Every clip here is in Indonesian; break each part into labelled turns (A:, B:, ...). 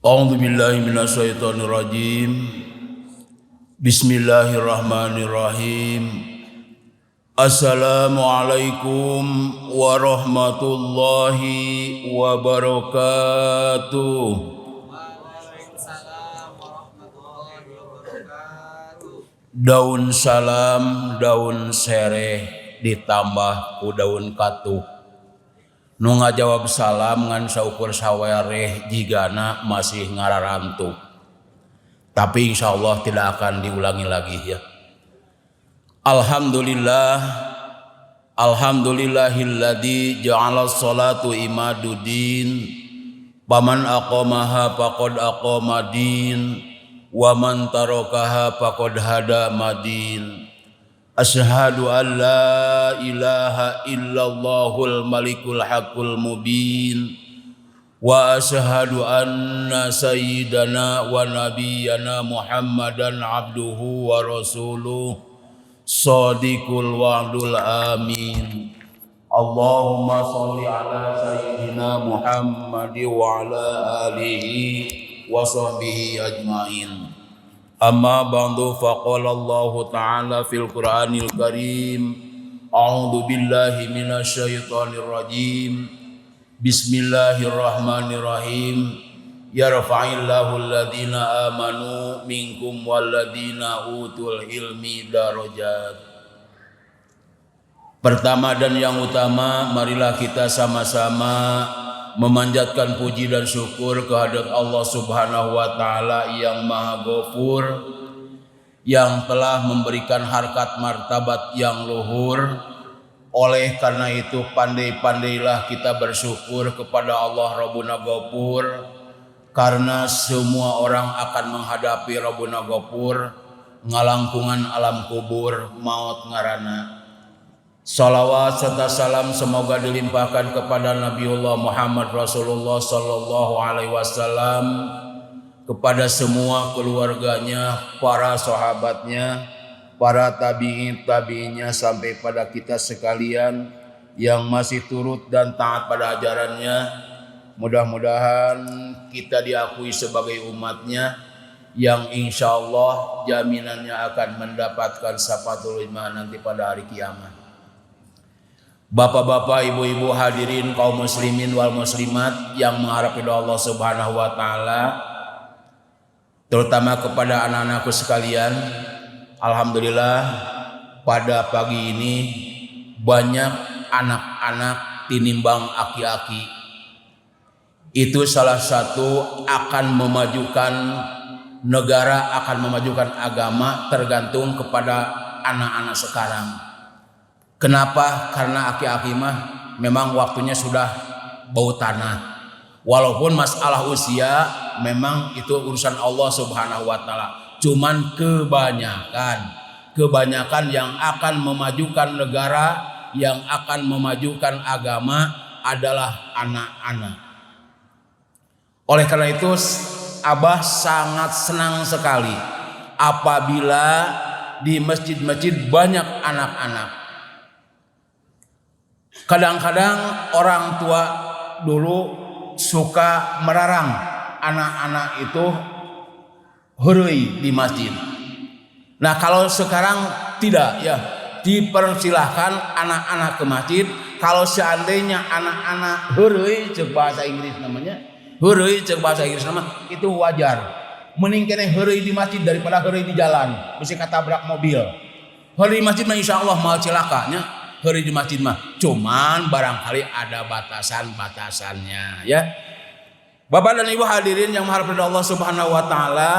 A: A'udzu billahi minasyaitonir rajim. Bismillahirrahmanirrahim. Assalamualaikum warahmatullahi wabarakatuh. Daun salam, daun sereh ditambah ku daun katuh. Nu ngajawab salam ngan saukur sawereh jigana masih ngararantuk. Tapi insyaallah tidak akan diulangi lagi ya. Alhamdulillah, alhamdulillahilladzi ja'ala sholatu imaduddin. Paman aqamaha faqad aqamadin, wa man tarakaha faqad hada madin. Asyhadu an la ilaha illallahul malikul haqqul mubin, wa asyhadu anna sayyidana wa nabiyyana Muhammadan abduhu wa rasuluh shadiqul wa'dul amin. Allahumma sholli ala sayyidina Muhammad wa ala alihi wa sahbihi ajmain. Amma ba'du faqala Allah ta'ala fil Qur'anil Karim. A'udzu billahi minasyaitonir rajim. Bismillahirrahmanirrahim. Yarfa'illahu alladhina amanu minkum walladhina utul ilmi darajat. Pertama dan yang utama, marilah kita sama-sama memanjatkan puji dan syukur kehadirat Allah Subhanahu wa taala yang Maha Ghafur, yang telah memberikan harkat martabat yang luhur. Oleh karena itu pandai-pandailah kita bersyukur kepada Allah Rabbuna Ghafur, karena semua orang akan menghadapi Rabbuna Ghafur, ngalangkungan alam kubur, maut ngarana. Salawat serta salam semoga dilimpahkan kepada Nabiullah Muhammad Rasulullah sallallahu alaihi wasallam, kepada semua keluarganya, para sahabatnya, para tabi'in-tabi'innya sampai pada kita sekalian yang masih turut dan taat pada ajarannya. Mudah-mudahan kita diakui sebagai umatnya yang insyaallah jaminannya akan mendapatkan syafatul iman nanti pada hari kiamat. Bapak-bapak, ibu-ibu hadirin kaum muslimin wal muslimat yang mengharap ridha Allah Subhanahu wa taala, terutama kepada anak-anakku sekalian, alhamdulillah pada pagi ini banyak anak-anak tinimbang aki-aki. Itu salah satu akan memajukan negara, akan memajukan agama, tergantung kepada anak-anak sekarang. Kenapa? Karena aki-aki mah memang waktunya sudah bau tanah. Walaupun masalah usia memang itu urusan Allah Subhanahu wa taala. Cuman kebanyakan yang akan memajukan negara, yang akan memajukan agama adalah anak-anak. Oleh karena itu Abah sangat senang sekali apabila di masjid-masjid banyak anak-anak. Kadang-kadang orang tua dulu suka merarang anak-anak itu heureuy di masjid. Nah, kalau sekarang tidak ya, dipersilahkan anak-anak ke masjid. Kalau seandainya anak-anak heureuy cek bahasa Inggris namanya, heureuy cek bahasa Inggris nama itu wajar. Mending kene heureuy di masjid daripada heureuy di jalan, mesti katabrak mobil. Heureuy di masjid mah insyaallah moal celakanya. Hari di masjid mah cuman barangkali ada batasan-batasannya ya. Bapak dan Ibu hadirin yang mengharapkan Allah Subhanahu wa taala,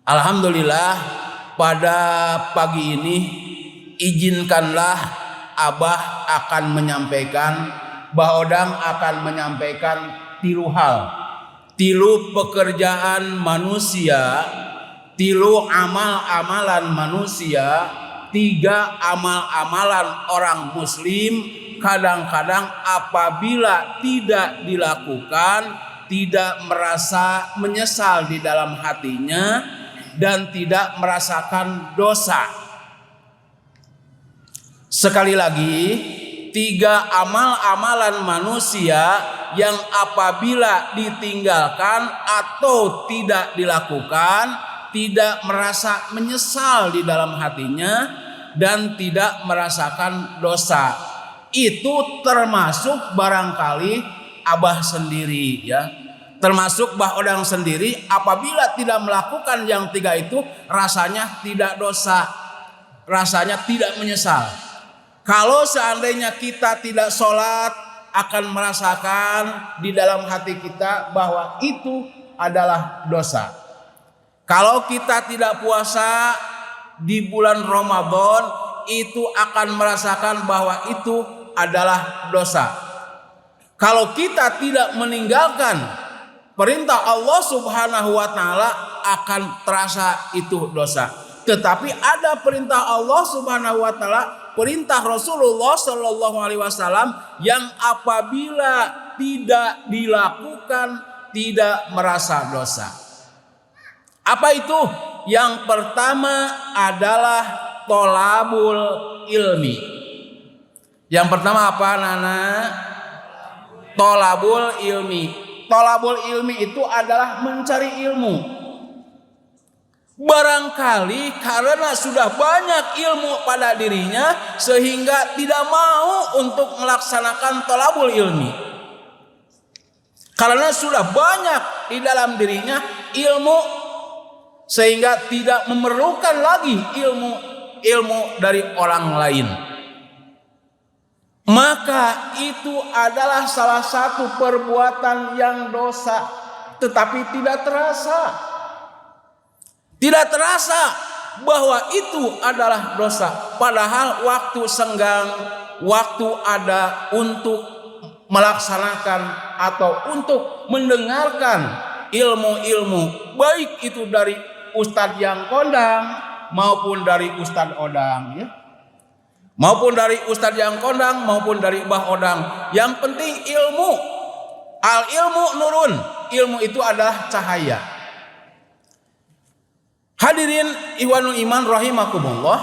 A: alhamdulillah pada pagi ini izinkanlah Abah akan menyampaikan, Bahodang akan menyampaikan tilu hal, tilu pekerjaan manusia, tilu amal-amalan manusia, 3 amal-amalan orang muslim kadang-kadang apabila tidak dilakukan tidak merasa menyesal di dalam hatinya dan tidak merasakan dosa. Sekali lagi, 3 amal-amalan manusia yang apabila ditinggalkan atau tidak dilakukan tidak merasa menyesal di dalam hatinya dan tidak merasakan dosa. Itu termasuk barangkali abah sendiri ya. Termasuk bah odang sendiri apabila tidak melakukan yang tiga itu rasanya tidak dosa. Rasanya tidak menyesal. Kalau seandainya kita tidak sholat akan merasakan di dalam hati kita bahwa itu adalah dosa. Kalau kita tidak puasa di bulan Ramadan itu akan merasakan bahwa itu adalah dosa. Kalau kita tidak meninggalkan perintah Allah Subhanahu wa taala akan terasa itu dosa. Tetapi ada perintah Allah Subhanahu wa taala, perintah Rasulullah sallallahu alaihi wasallam yang apabila tidak dilakukan tidak merasa dosa. Apa itu? Yang pertama adalah tolabul ilmi. Yang pertama apa Nana? Tolabul ilmi. Tolabul ilmi itu adalah mencari ilmu. Barangkali karena sudah banyak ilmu pada dirinya sehingga tidak mau untuk melaksanakan tolabul ilmi. Karena sudah banyak di dalam dirinya ilmu sehingga tidak memerlukan lagi ilmu dari orang lain. Maka itu adalah salah satu perbuatan yang dosa, tetapi tidak terasa. Tidak terasa bahwa itu adalah dosa. Padahal waktu senggang, waktu ada untuk melaksanakan atau untuk mendengarkan ilmu-ilmu, baik itu dari ustadz yang kondang maupun dari ustadz odang ya. Maupun dari ustadz yang kondang maupun dari bah odang. Yang penting ilmu. Al ilmu nurun. Ilmu itu adalah cahaya. Hadirin ikhwanul iman rahimakumullah.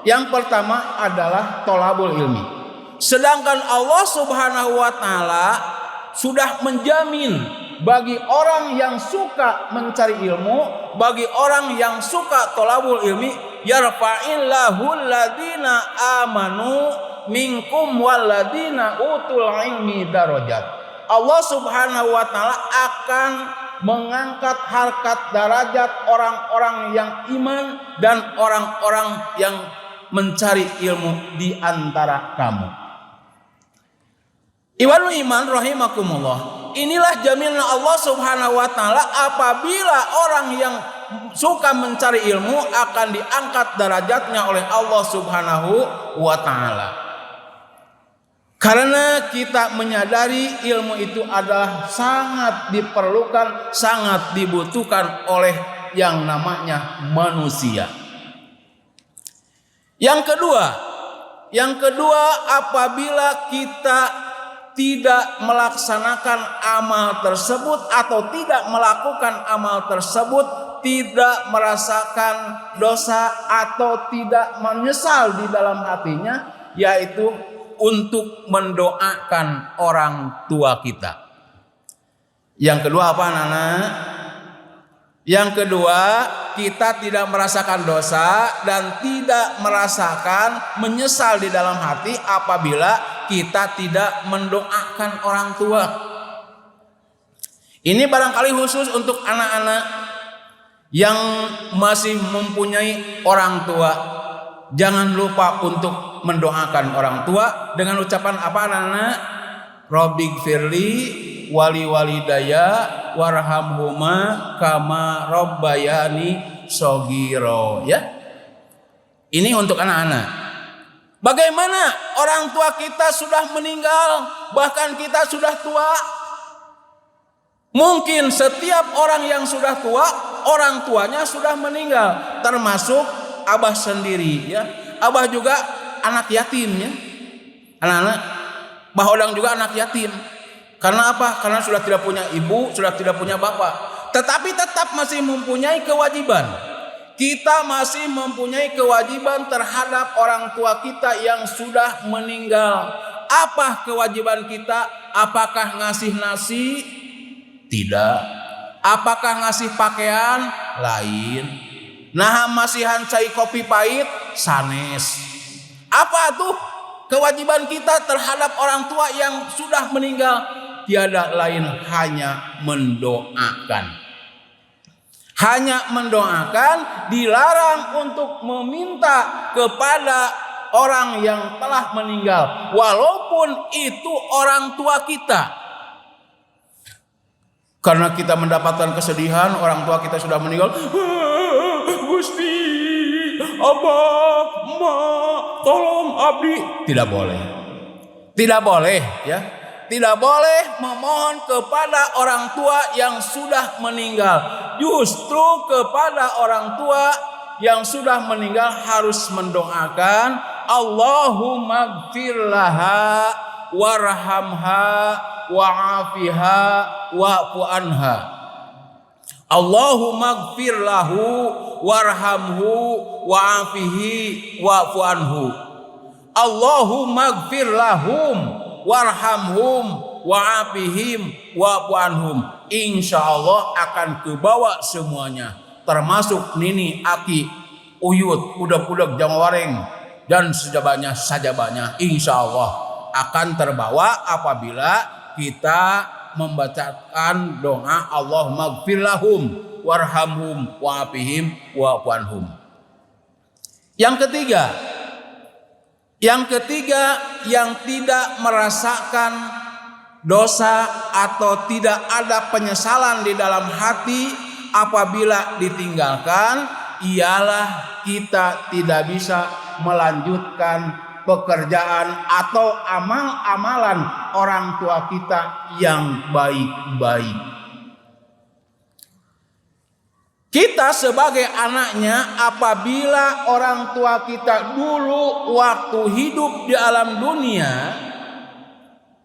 A: Yang pertama adalah tolabul ilmi. Sedangkan Allah Subhanahu wa taala sudah menjamin bagi orang yang suka mencari ilmu, bagi orang yang suka tolabul ilmi, yarfa'illahu alladhina amanu minkum walladhina utul ilmi darajat. Allah Subhanahu wa taala akan mengangkat harkat derajat orang-orang yang iman dan orang-orang yang mencari ilmu di antara kamu. Ikhwanul iman rahimakumullah. Inilah jaminan Allah Subhanahu wa taala apabila orang yang suka mencari ilmu akan diangkat derajatnya oleh Allah Subhanahu wa taala. Karena kita menyadari ilmu itu adalah sangat diperlukan, sangat dibutuhkan oleh yang namanya manusia. Yang kedua apabila kita tidak melaksanakan amal tersebut atau tidak melakukan amal tersebut, tidak merasakan dosa atau tidak menyesal di dalam hatinya, yaitu untuk mendoakan orang tua kita. Yang kedua apa Nana? Yang kedua, kita tidak merasakan dosa dan tidak merasakan menyesal di dalam hati apabila kita tidak mendoakan orang tua. Ini barangkali khusus untuk anak-anak yang masih mempunyai orang tua. Jangan lupa untuk mendoakan orang tua dengan ucapan apa anak-anak? Robbighfirli wali walidaya warhamhuma kama rabbayani shogiro ya. Ini untuk anak-anak. Bagaimana orang tua kita sudah meninggal, bahkan kita sudah tua. Mungkin setiap orang yang sudah tua, orang tuanya sudah meninggal, termasuk abah sendiri ya. Abah juga anak yatim ya. Anak-anak, bah odang juga anak yatim. Karena apa? Karena sudah tidak punya ibu, sudah tidak punya bapak. Tetapi tetap masih mempunyai kewajiban. Kita masih mempunyai kewajiban terhadap orang tua kita yang sudah meninggal. Apa kewajiban kita? Apakah ngasih nasi? Tidak. Apakah ngasih pakaian? Lain. Nah masihan cai kopi pahit? Sanes. Apa tuh kewajiban kita terhadap orang tua yang sudah meninggal? Tiada lain hanya mendoakan. Hanya mendoakan, dilarang untuk meminta kepada orang yang telah meninggal, walaupun itu orang tua kita. Karena kita mendapatkan kesedihan, orang tua kita sudah meninggal. Gusti, Abah, Ma, tolong abdi. Tidak boleh. Tidak boleh ya. Tidak boleh memohon kepada orang tua yang sudah meninggal. Justru kepada orang tua yang sudah meninggal harus mendoakan, Allahumma gfir laha warhamha wa'afiha wa'fu anha. Allahumma gfir lahu warhamhu wa'afihi wa'fu anhu. Allahumma gfir lahum warhamhum wa'afihim wa'fu anhum. Insyaallah akan kebawa semuanya, termasuk nini, aki, uyut, udak-udak, jangwareng dan sajabanya. Insyaallah akan terbawa apabila kita membacakan doa Allahumma gfir lahum warhamhum wa'afihim wa'fu anhum. Yang ketiga, yang tidak merasakan dosa atau tidak ada penyesalan di dalam hati apabila ditinggalkan, ialah kita tidak bisa melanjutkan pekerjaan atau amal-amalan orang tua kita yang baik-baik. Kita sebagai anaknya, apabila orang tua kita dulu waktu hidup di alam dunia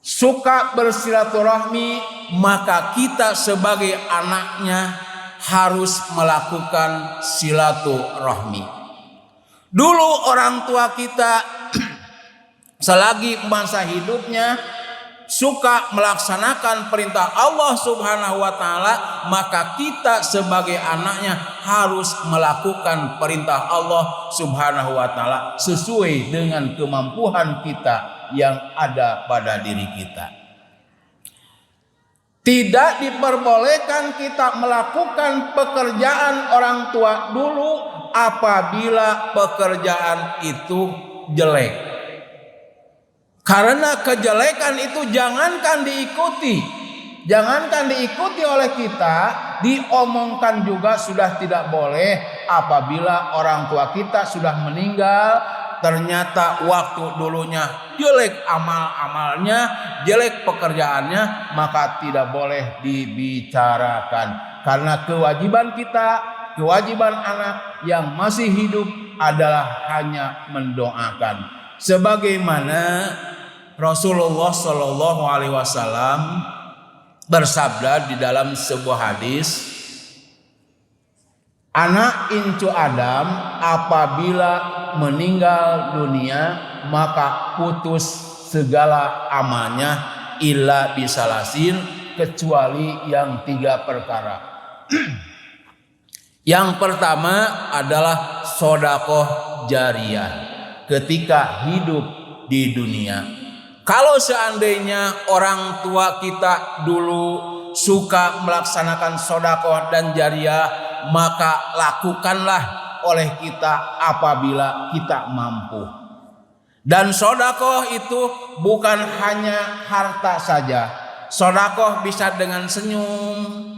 A: suka bersilaturahmi, maka kita sebagai anaknya harus melakukan silaturahmi. Dulu orang tua kita selagi masa hidupnya suka melaksanakan perintah Allah Subhanahu wa taala, maka kita sebagai anaknya harus melakukan perintah Allah Subhanahu wa taala sesuai dengan kemampuan kita yang ada pada diri kita. Tidak diperbolehkan kita melakukan pekerjaan orang tua dulu apabila pekerjaan itu jelek. Karena kejelekan itu jangankan diikuti oleh kita, diomongkan juga sudah tidak boleh. Apabila orang tua kita sudah meninggal, ternyata waktu dulunya jelek amal-amalnya, jelek pekerjaannya, maka tidak boleh dibicarakan. Karena kewajiban kita, kewajiban anak yang masih hidup adalah hanya mendoakan. Sebagaimana Rasulullah Shallallahu Alaihi Wasallam bersabda di dalam sebuah hadis, anak incu Adam apabila meninggal dunia maka putus segala amalnya illa bisalasin, kecuali yang 3 perkara. Yang pertama adalah sedekah jariyah ketika hidup di dunia. Kalau seandainya orang tua kita dulu suka melaksanakan sedekah dan jariyah, maka lakukanlah oleh kita apabila kita mampu. Dan sedekah itu bukan hanya harta saja. Sedekah bisa dengan senyum.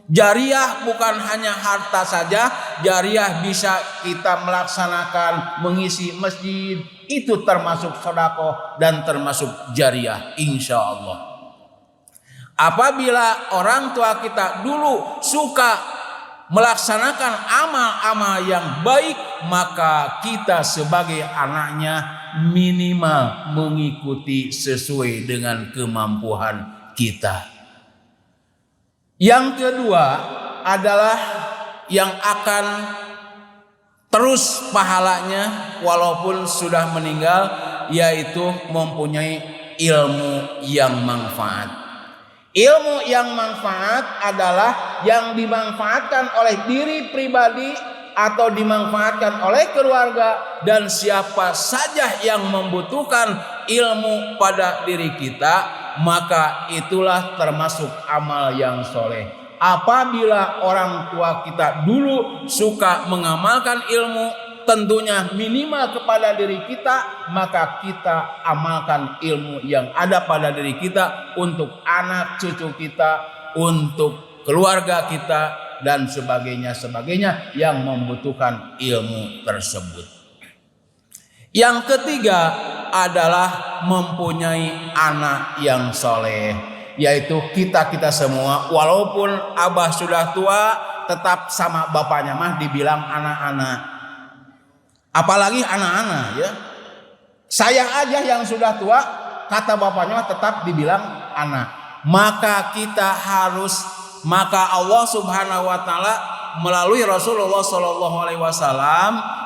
A: Jariyah bukan hanya harta saja, jariyah bisa kita melaksanakan mengisi masjid, itu termasuk sedekah dan termasuk jariyah insyaallah. Apabila orang tua kita dulu suka melaksanakan amal-amal yang baik, maka kita sebagai anaknya minimal mengikuti sesuai dengan kemampuan kita. Yang kedua adalah yang akan terus pahalanya walaupun sudah meninggal, yaitu mempunyai ilmu yang manfaat. Ilmu yang manfaat adalah yang dimanfaatkan oleh diri pribadi atau dimanfaatkan oleh keluarga, dan siapa saja yang membutuhkan ilmu pada diri kita, maka itulah termasuk amal yang soleh. Apabila orang tua kita dulu suka mengamalkan ilmu, tentunya minimal kepada diri kita, maka kita amalkan ilmu yang ada pada diri kita untuk anak cucu kita, untuk keluarga kita, dan sebagainya yang membutuhkan ilmu tersebut. Yang ketiga adalah mempunyai anak yang soleh, yaitu kita semua, walaupun abah sudah tua, tetap sama bapaknya mah dibilang anak-anak. Apalagi anak-anak ya. Saya aja yang sudah tua, kata bapaknya tetap dibilang anak. Maka Allah Subhanahu wa taala melalui Rasulullah SAW,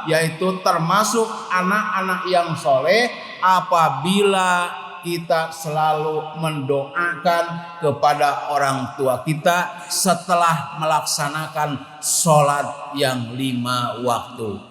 A: yaitu termasuk anak-anak yang soleh apabila kita selalu mendoakan kepada orang tua kita setelah melaksanakan sholat yang 5 waktu.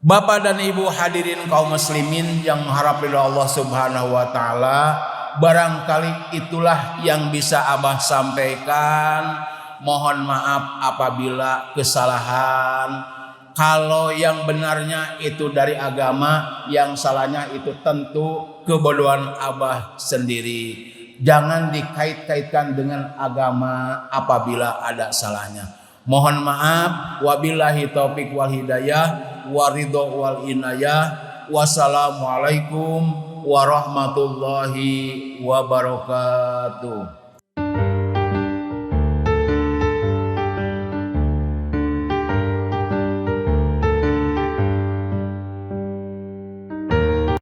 A: Bapak dan Ibu hadirin kaum muslimin yang mengharap ridha Allah Subhanahu wa taala, barangkali itulah yang bisa Abah sampaikan. Mohon maaf apabila kesalahan. Kalau yang benarnya itu dari agama, yang salahnya itu tentu kebodohan Abah sendiri. Jangan dikait-kaitkan dengan agama apabila ada salahnya. Mohon maaf. Wabillahi taufik wal hidayah, waridho wal inayah. Wassalamualaikum warahmatullahi wabarakatuh.